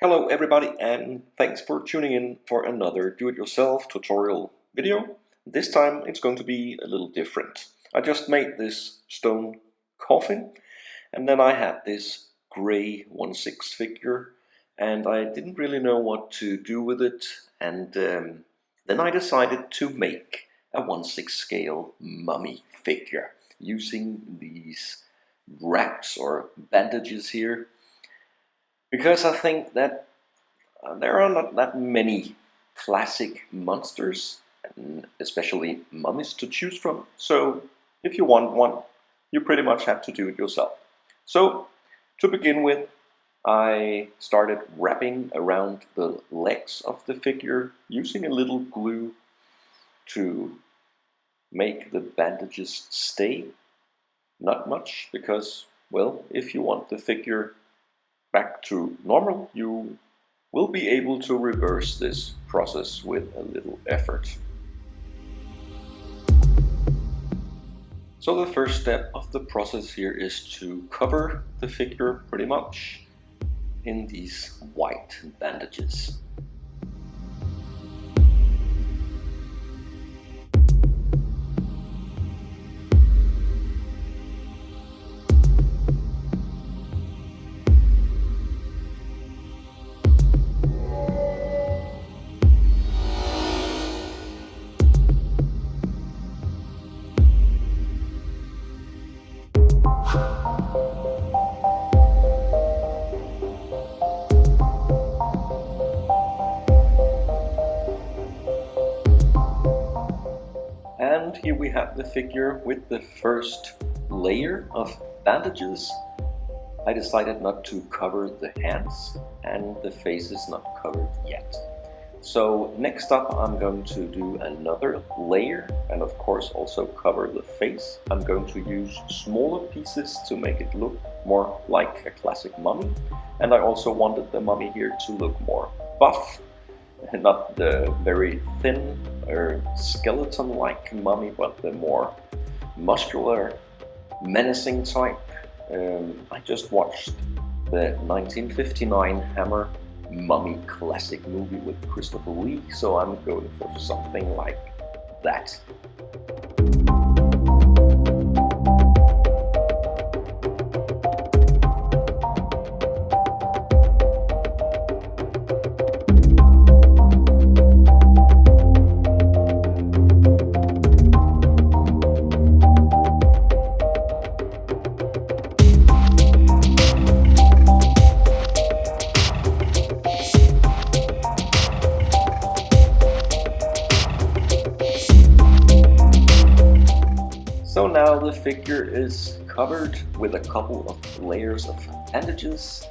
Hello everybody, and thanks for tuning in for another do-it-yourself tutorial video. This time it's going to be a little different. I just made this stone coffin, and then I had this gray 1/6 figure, and I didn't really know what to do with it, and then I decided to make a 1/6 scale mummy figure using these wraps or bandages here. Because I think that there are not that many classic monsters, and especially mummies, to choose from. So if you want one, you pretty much have to do it yourself. So to begin with, I started wrapping around the legs of the figure using a little glue to make the bandages stay. Not much, because, well, if you want the figure back to normal, you will be able to reverse this process with a little effort. So the first step of the process here is to cover the figure pretty much in these white bandages. And here we have the figure with the first layer of bandages. I decided not to cover the hands, and the face is not covered yet. So next up I'm going to do another layer, and of course also cover the face. I'm going to use smaller pieces to make it look more like a classic mummy, and I also wanted the mummy here to look more buff, and not the very thin or skeleton-like mummy, but the more muscular, menacing type. I just watched the 1959 Hammer Mummy classic movie with Christopher Lee, so I'm going for something like that. So now the figure is covered with a couple of layers of bandages,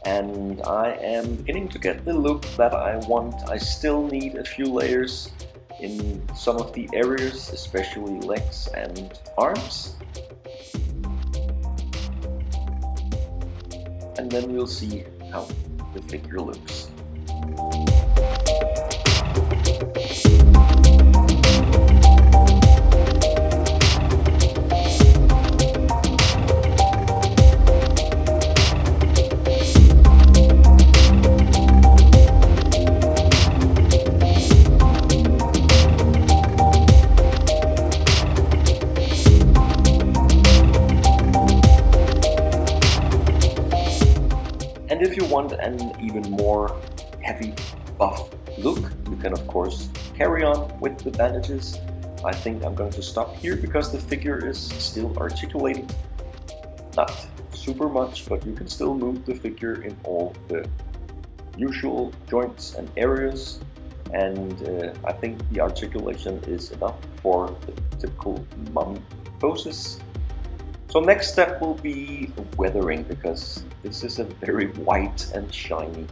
and I am beginning to get the look that I want. I still need a few layers in some of the areas, especially legs and arms. And then we'll see how the figure looks. And if you want an even more heavy buff look, you can of course carry on with the bandages. I think I'm going to stop here because the figure is still articulated. Not super much, but you can still move the figure in all the usual joints and areas. And I think the articulation is enough for the typical mummy poses. So next step will be weathering, because this is a very white and shiny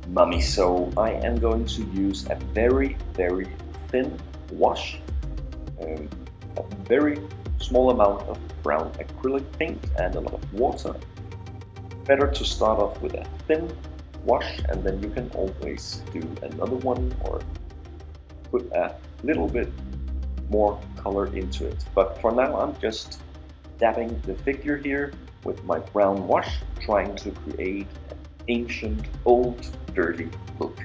mummy. So I am going to use a very, very thin wash, a very small amount of brown acrylic paint and a lot of water. Better to start off with a thin wash, and then you can always do another one or put a little bit more color into it. But for now I'm just dabbing the figure here with my brown wash, trying to create ancient, old, dirty look.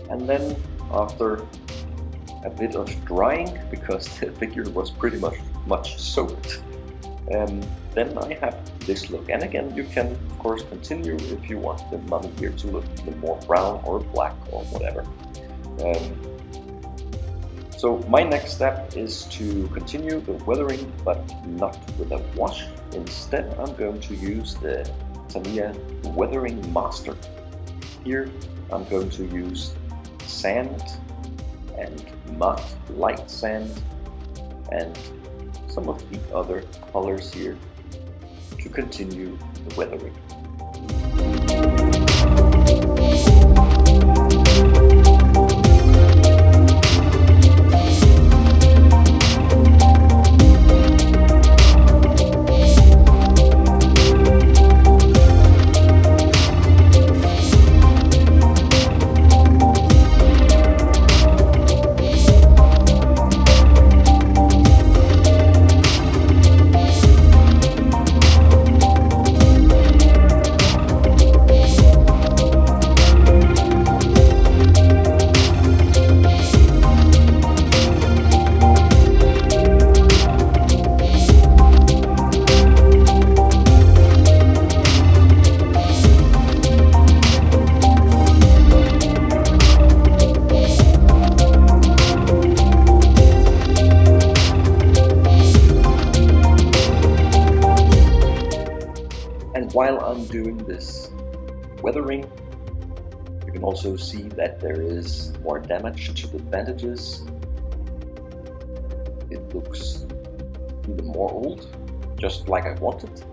And then after a bit of drying, because the figure was pretty much soaked, then I have this look. And again, you can of course continue if you want the mummy here to look even more brown or black or whatever. So my next step is to continue the weathering, but not with a wash. Instead, I'm going to use the Tamiya Weathering Master. Here I'm going to use sand and mud, light sand, and some of the other colors here to continue the weathering. And while I'm doing this weathering, you can also see that there is more damage to the bandages. It looks even more old, just like I wanted.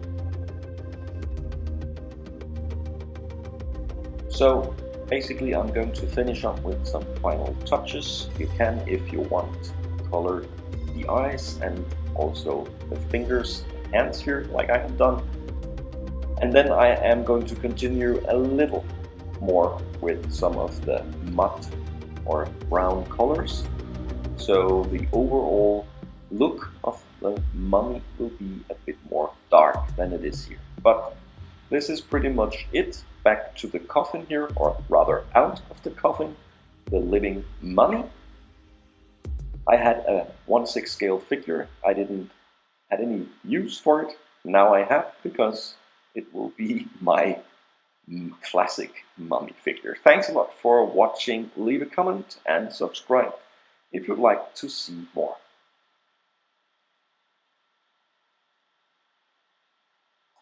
So basically I'm going to finish up with some final touches. You can, if you want, color the eyes and also the fingers and hands here, like I have done. And then I am going to continue a little more with some of the mud or brown colors. So the overall look of the mummy will be a bit more dark than it is here. But this is pretty much it. Back to the coffin here, or rather out of the coffin, the living mummy. I had a 1/6 scale figure. I didn't have any use for it. Now I have, because it will be my classic mummy figure. Thanks a lot for watching. Leave a comment and subscribe if you'd like to see more.